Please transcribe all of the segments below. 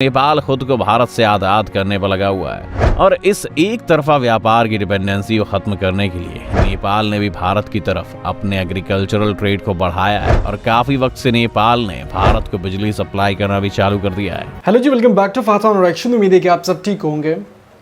नेपाल खुद को भारत से आजाद करने पर लगा हुआ है और इस एक तरफा व्यापार की डिपेंडेंसी को खत्म करने के लिए नेपाल ने भी भारत की तरफ अपने एग्रीकल्चरल ट्रेड को बढ़ाया है और काफी वक्त से नेपाल ने भारत को बिजली सप्लाई करना भी चालू कर दिया है। हेलो जी, वेलकम बैक टू फाता ऑन रिएक्शन। उम्मीद है कि आप सब ठीक होंगे।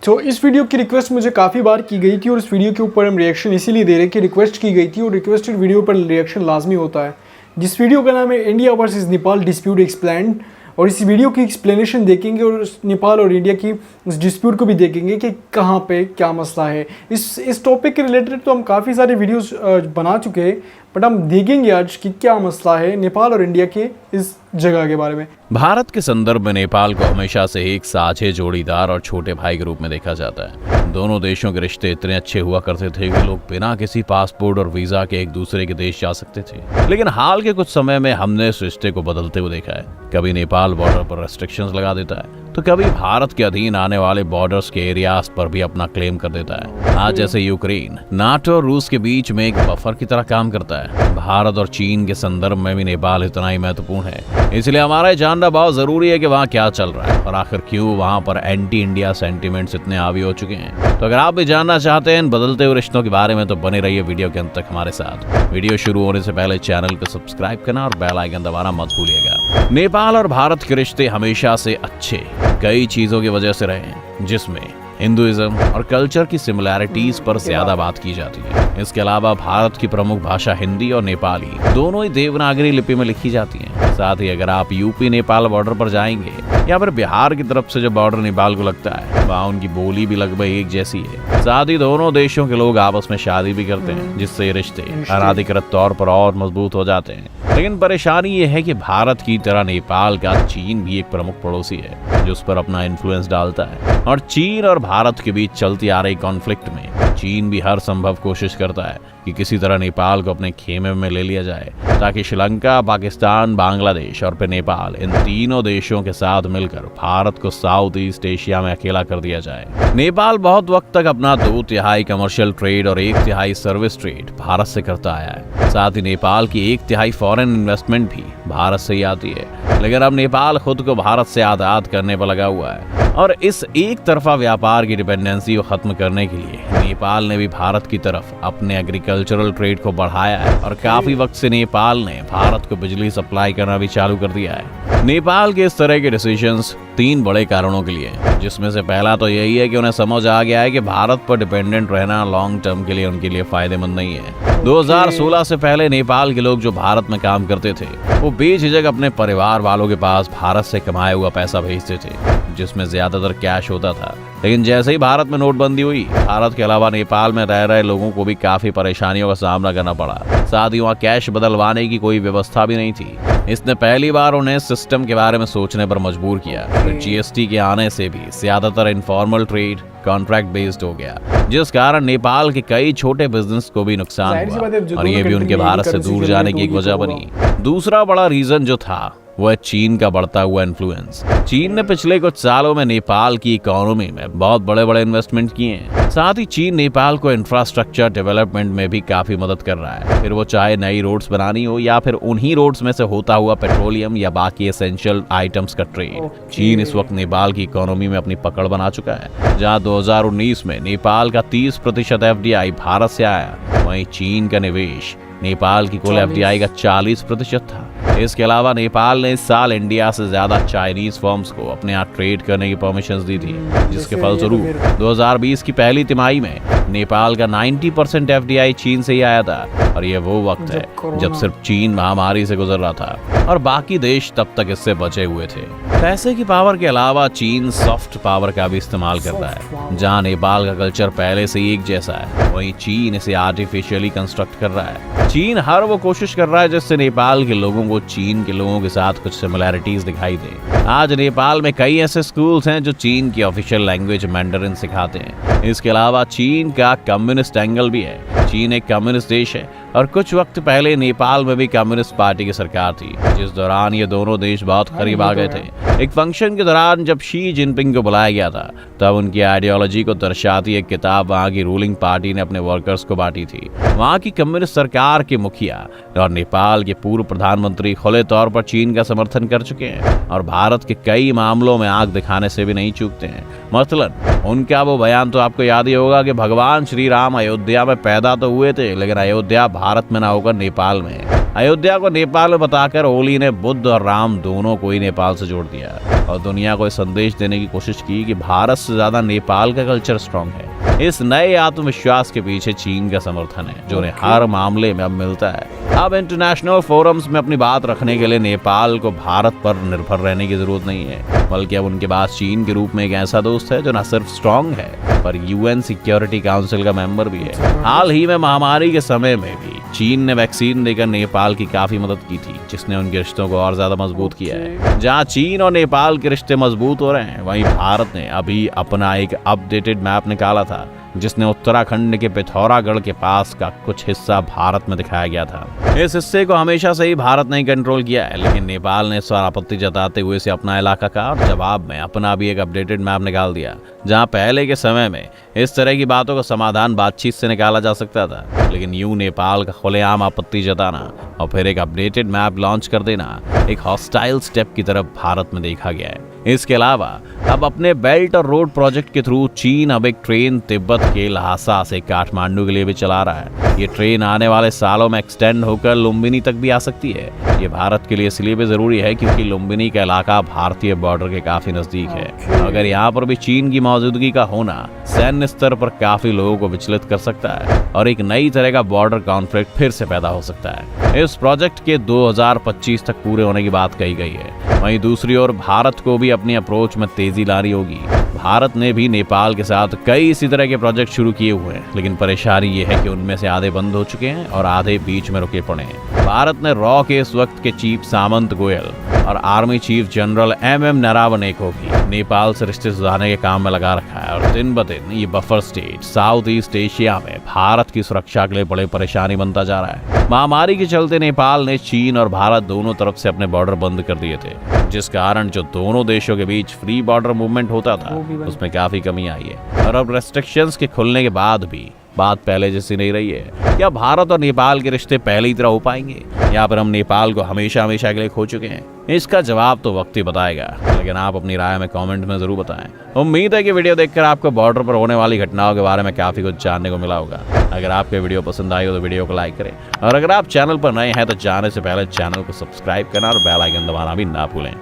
तो इस वीडियो की रिक्वेस्ट मुझे काफ़ी बार की गई थी और इस वीडियो के ऊपर हम रिएक्शन इसीलिए दे रहे हैं कि रिक्वेस्ट की गई थी और रिक्वेस्टेड वीडियो पर रिएक्शन लाजमी होता है। जिस वीडियो का नाम है India versus Nepal dispute explained, और इस वीडियो की एक्सप्लेनेशन देखेंगे और नेपाल और इंडिया की उस डिस्प्यूट को भी देखेंगे कि कहाँ पे क्या मसला है। इस टॉपिक के रिलेटेड तो हम काफ़ी सारे वीडियोस बना चुके हैं, बट हम देखेंगे आज कि क्या मसला है नेपाल और इंडिया के इस जगह के बारे में। भारत के संदर्भ में नेपाल को हमेशा से एक साझे जोड़ीदार और छोटे भाई के रूप में देखा जाता है। दोनों देशों के रिश्ते इतने अच्छे हुआ करते थे कि लोग बिना किसी पासपोर्ट और वीजा के एक दूसरे के देश जा सकते थे। लेकिन हाल के कुछ समय में हमने इस रिश्ते को बदलते हुए देखा है। कभी नेपाल बॉर्डर पर रेस्ट्रिक्शंस लगा देता है तो कभी भारत के अधीन आने वाले बॉर्डर्स के एरियाज पर भी अपना क्लेम कर देता है। आज जैसे यूक्रेन नाटो और रूस के बीच में एक बफर की तरह काम करता है, भारत और चीन के संदर्भ में भी नेपाल इतना ही महत्वपूर्ण है। इसलिए हमारा जानना बहुत जरूरी है कि वहाँ क्या चल रहा है और आखिर क्यों वहाँ पर एंटी इंडिया सेंटिमेंट्स इतने हावी हो चुके हैं। तो अगर आप भी जानना चाहते हैं इन बदलते हुए रिश्तों के बारे में तो बने रहिए वीडियो के अंत तक हमारे साथ। वीडियो शुरू होने से पहले चैनल को सब्सक्राइब करना और बेल आइकन दबाना मत भूलिएगा। नेपाल और भारत के रिश्ते हमेशा से अच्छे कई चीजों की वजह से रहे हैं, जिसमें हिंदुइज्म और कल्चर की सिमिलैरिटीज पर ज्यादा बात की जाती है। इसके अलावा भारत की प्रमुख भाषा हिंदी और नेपाली दोनों ही देवनागरी लिपि में लिखी जाती हैं। साथ ही अगर आप यूपी नेपाल बॉर्डर पर जाएंगे या फिर बिहार की तरफ से जो बॉर्डर नेपाल को लगता है, वहाँ उनकी बोली भी लगभग एक जैसी है। साथ ही दोनों देशों के लोग आपस में शादी भी करते हैं, जिससे ये रिश्ते अनाधिकृत तौर पर और मजबूत हो जाते हैं। लेकिन परेशानी ये है कि भारत की तरह नेपाल का चीन भी एक प्रमुख पड़ोसी है जो उस पर अपना इन्फ्लुएंस डालता है। और चीन और भारत के बीच चलती आ रही कॉन्फ्लिक्ट में चीन भी हर संभव कोशिश करता है कि किसी तरह नेपाल को अपने खेमे में ले लिया जाए, ताकि श्रीलंका, पाकिस्तान, बांग्लादेश और फिर नेपाल इन तीनों देशों के साथ मिलकर भारत को साउथ ईस्ट एशिया में अकेला कर दिया जाए। नेपाल बहुत वक्त तक अपना 2/3 कमर्शियल ट्रेड और 1/3 सर्विस ट्रेड भारत से करता आया है। साथ ही नेपाल की 1/3 फॉरेन इन्वेस्टमेंट भी भारत से ही आती है। लेकिन अब नेपाल खुद को भारत से आजाद करने पर लगा हुआ है और इस एक तरफा व्यापार की डिपेंडेंसी को खत्म करने के लिए नेपाल ने भी भारत की तरफ अपने एग्रीकल्चरल ट्रेड को बढ़ाया है और काफी वक्त से नेपाल ने भारत को बिजली सप्लाई करना भी चालू कर दिया है। नेपाल के इस तरह के डिसीजंस 3 बड़े कारणों के लिए, जिसमें से पहला तो यही है कि उन्हें समझ आ गया है कि भारत पर डिपेंडेंट रहना लॉन्ग टर्म के लिए उनके लिए फायदेमंद नहीं है। 2016 से पहले नेपाल के लोग जो भारत में काम करते थे वो बेझिझक अपने परिवार वालों के पास भारत से कमाया हुआ पैसा भेजते थे, जिसमें ज्यादातर कैश होता था। लेकिन जैसे ही भारत में नोटबंदी हुई, भारत के अलावा नेपाल में रह रहे लोगों को भी काफी परेशानियों का सामना करना पड़ा। साथ ही वहाँ कैश बदलवाने की कोई व्यवस्था भी नहीं थी। इसने पहली बार उन्हें सिस्टम के बारे में सोचने पर मजबूर किया। फिर जीएसटी के आने से भी ज्यादातर इनफॉर्मल ट्रेड कॉन्ट्रैक्ट बेस्ड हो गया, जिस कारण नेपाल के कई छोटे बिजनेस को भी नुकसान हुआ और ये भी उनके भारत से दूर जाने की एक वजह बनी। दूसरा बड़ा रीजन जो था वह चीन का बढ़ता हुआ इन्फ्लुएंस। चीन ने पिछले कुछ सालों में नेपाल की इकोनॉमी में बहुत बड़े बड़े इन्वेस्टमेंट किए हैं। साथ ही चीन नेपाल को इंफ्रास्ट्रक्चर डेवलपमेंट में भी काफी मदद कर रहा है, फिर वो चाहे नई रोड्स बनानी हो या फिर उन्हीं रोड्स में से होता हुआ पेट्रोलियम या बाकी एसेंशियल आइटम्स का ट्रेड। चीन इस वक्त नेपाल की इकोनॉमी में अपनी पकड़ बना चुका है। जहाँ 2019 में नेपाल का 30% FDI भारत से आया, वहीं चीन का निवेश नेपाल की कुल FDI का 40% था। इसके अलावा नेपाल ने इस साल इंडिया से ज्यादा चाइनीज फर्म्स को अपने यहाँ ट्रेड करने की परमिशंस दी थी, जिसके फलस्वरूप 2020 की पहली तिमाही में नेपाल का 90% FDI चीन से ही आया था। और ये वो वक्त है जब सिर्फ चीन महामारी से गुजर रहा था और बाकी देश तब तक इससे बचे हुए थे। पैसे की पावर के अलावा चीन सॉफ्ट पावर का भी इस्तेमाल करता है। जहाँ नेपाल का कल्चर पहले से ही एक जैसा है, वहीं चीन इसे आर्टिफिशियली कंस्ट्रक्ट कर रहा है। चीन हर वो कोशिश कर रहा है जिससे नेपाल के लोगों को चीन के लोगों के साथ कुछ सिमिलैरिटीज दिखाई दे। आज नेपाल में कई ऐसे स्कूल्स हैं जो चीन की ऑफिशियल लैंग्वेज मैंडरिन सिखाते हैं। इसके अलावा चीन का कम्युनिस्ट एंगल भी है। चीन एक कम्युनिस्ट देश है और कुछ वक्त पहले नेपाल में भी कम्युनिस्ट पार्टी की सरकार थी, जिस दौरान ये दोनों देश बहुत करीब आ गए थे। एक फंक्शन के दौरान जब शी जिनपिंग को बुलाया गया था, तब उनकी आइडियोलॉजी को दर्शाती एक किताब वहाँ की रूलिंग पार्टी ने अपने वर्कर्स को बांटी थी। वहाँ की कम्युनिस्ट सरकार के मुखिया और नेपाल के पूर्व प्रधानमंत्री खुले तौर पर चीन का समर्थन कर चुके हैं और भारत के कई मामलों में आंख दिखाने से भी नहीं चूकते हैं। मसलन उनका वो बयान तो आपको याद ही होगा कि भगवान श्री राम अयोध्या में पैदा तो हुए थे, लेकिन अयोध्या भारत में ना होकर नेपाल में है। अयोध्या को नेपाल में बताकर ओली ने बुद्ध और राम दोनों को ही नेपाल से जोड़ दिया और दुनिया को संदेश देने की कोशिश की कि भारत से ज्यादा नेपाल का कल्चर स्ट्रांग है। इस नए आत्मविश्वास के पीछे चीन का समर्थन है, जो उन्हें हर मामले में अब मिलता है। अब इंटरनेशनल फोरम्स में अपनी बात रखने के लिए नेपाल को भारत पर निर्भर रहने की जरूरत नहीं है, बल्कि अब उनके पास चीन के रूप में एक ऐसा दोस्त है जो न सिर्फ स्ट्रांग है पर यूएन सिक्योरिटी काउंसिल का मेंबर भी है। हाल ही में महामारी के समय में भी चीन ने वैक्सीन देकर नेपाल की काफी मदद की थी, जिसने उनके रिश्तों को और ज्यादा मजबूत किया है। जहां चीन और नेपाल के रिश्ते मजबूत हो रहे हैं, वहीं भारत ने अभी अपना एक अपडेटेड मैप निकाला था, जिसने उत्तराखंड के पिथौरागढ़ के पास का कुछ हिस्सा भारत में दिखाया गया था। इस हिस्से को हमेशा से ही भारत ने कंट्रोल किया है, लेकिन नेपाल ने इस बार आपत्ति जताते हुए इसे अपना इलाका कहा और जवाब में अपना भी एक अपडेटेड मैप निकाल दिया। जहां पहले के समय में इस तरह की बातों का समाधान बातचीत से निकाला जा सकता था, लेकिन यूं नेपाल का खुलेआम आपत्ति जताना और फिर एक अपडेटेड मैप लॉन्च कर देना एक हॉस्टाइल स्टेप की तरफ भारत में देखा गया है। इसके अलावा अब अपने बेल्ट और रोड प्रोजेक्ट के थ्रू चीन अब एक ट्रेन तिब्बत के लहासा से काठमांडू के लिए भी चला रहा है। ये ट्रेन आने वाले सालों में एक्सटेंड होकर लुम्बिनी तक भी आ सकती है। ये भारत के लिए इसलिए भी जरूरी है क्योंकि लुम्बिनी का इलाका भारतीय बॉर्डर के काफी नजदीक है। अगर यहाँ पर भी चीन की मौजूदगी का होना सैन्य स्तर पर काफी लोगों को विचलित कर सकता है और एक नई तरह का बॉर्डर कॉन्फ्लिक्ट फिर से पैदा हो सकता है। इस प्रोजेक्ट के 2025 तक पूरे होने की बात कही गई है। वहीं दूसरी ओर भारत को भी अपनी अप्रोच में तेजी लानी होगी। भारत ने भी नेपाल के साथ कई इसी तरह के प्रोजेक्ट शुरू किए हुए हैं, लेकिन परेशानी ये है कि उनमें से आधे बंद हो चुके हैं और आधे बीच में रुके पड़े हैं। भारत ने रॉ के इस वक्त के चीफ सामंत गोयल और army chief general MM Naravane को भी नेपाल से रिश्ते सुधारने के काम में लगा रखा है और दिन ब दिन ये buffer state south east Asia में भारत की सुरक्षा के लिए बड़ी परेशानी बनता जा रहा है। महामारी के चलते नेपाल ने चीन और भारत दोनों तरफ से अपने बॉर्डर बंद कर दिए थे, जिस कारण जो दोनों देशों के बीच फ्री बॉर्डर मूवमेंट होता था उसमें काफी कमी आई है। और अब रेस्ट्रिक्शंस के खुलने के बाद भी बात पहले जैसी नहीं रही है। क्या भारत और नेपाल के रिश्ते पहले ही तरह हो पाएंगे या फिर हम नेपाल को हमेशा हमेशा के लिए खो चुके हैं? इसका जवाब तो वक्त ही बताएगा, लेकिन आप अपनी राय में कमेंट में जरूर बताएं। उम्मीद है कि वीडियो देखकर आपको बॉर्डर पर होने वाली घटनाओं के बारे में काफी कुछ जानने को मिला होगा। अगर आपको वीडियो पसंद आई हो तो वीडियो को लाइक करें और अगर आप चैनल पर नए हैं तो जाने से पहले चैनल को सब्सक्राइब करना और बेल आइकन दबाना भी ना भूलें।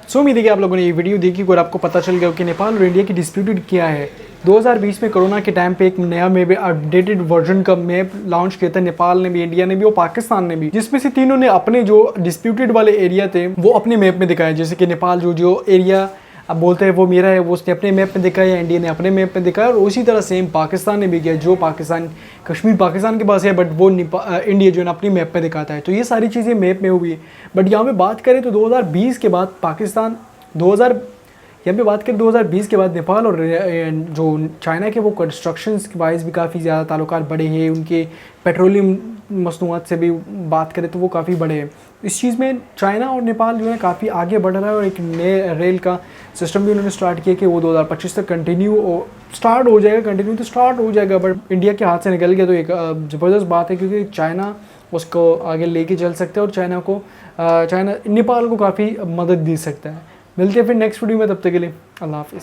सो उम्मीद है कि आप लोगों ने ये वीडियो देखी और आपको पता चल गया कि नेपाल और इंडिया की डिस्प्यूटेड क्या है। 2020 में कोरोना के टाइम पे एक नया मैप अपडेटेड वर्जन का मैप लॉन्च किया था नेपाल ने भी, इंडिया ने भी और पाकिस्तान ने भी, जिसमें से तीनों ने अपने जो डिस्प्यूटेड वाले एरिया थे वो अपने मैप में दिखाए। जैसे कि नेपाल जो एरिया अब बोलते हैं वो मेरा है, वो उसने अपने मैप में दिखाया, इंडिया ने अपने मैप में दिखाया और उसी तरह सेम पाकिस्तान ने भी किया। जो पाकिस्तान कश्मीर पाकिस्तान के पास है बट वो इंडिया जो है ना अपनी मैप में दिखाता है। तो ये सारी चीज़ें मैप में हुई है। बट यहाँ पे बात करें तो 2020 के बाद पाकिस्तान 2020 के बाद नेपाल और जो चाइना के वो कंस्ट्रक्शंस के वाइज भी काफ़ी ज़्यादा ताल्लुकात बढ़े हैं। उनके पेट्रोलियम मसनूआत से भी बात करें तो वो काफ़ी बड़े हैं। इस चीज़ में चाइना और नेपाल जो है काफ़ी आगे बढ़ रहा है और एक नए रेल का सिस्टम भी उन्होंने स्टार्ट किया कि वो 2025 तक स्टार्ट हो जाएगा। बट इंडिया के हाथ से निकल गया तो एक ज़बरदस्त बात है, क्योंकि चाइना उसको आगे लेके चल सकता है और चाइना नेपाल को काफ़ी मदद दे सकता है। मिलते हैं फिर नेक्स्ट वीडियो में, तब तक के लिए अल्लाह हाफिज़।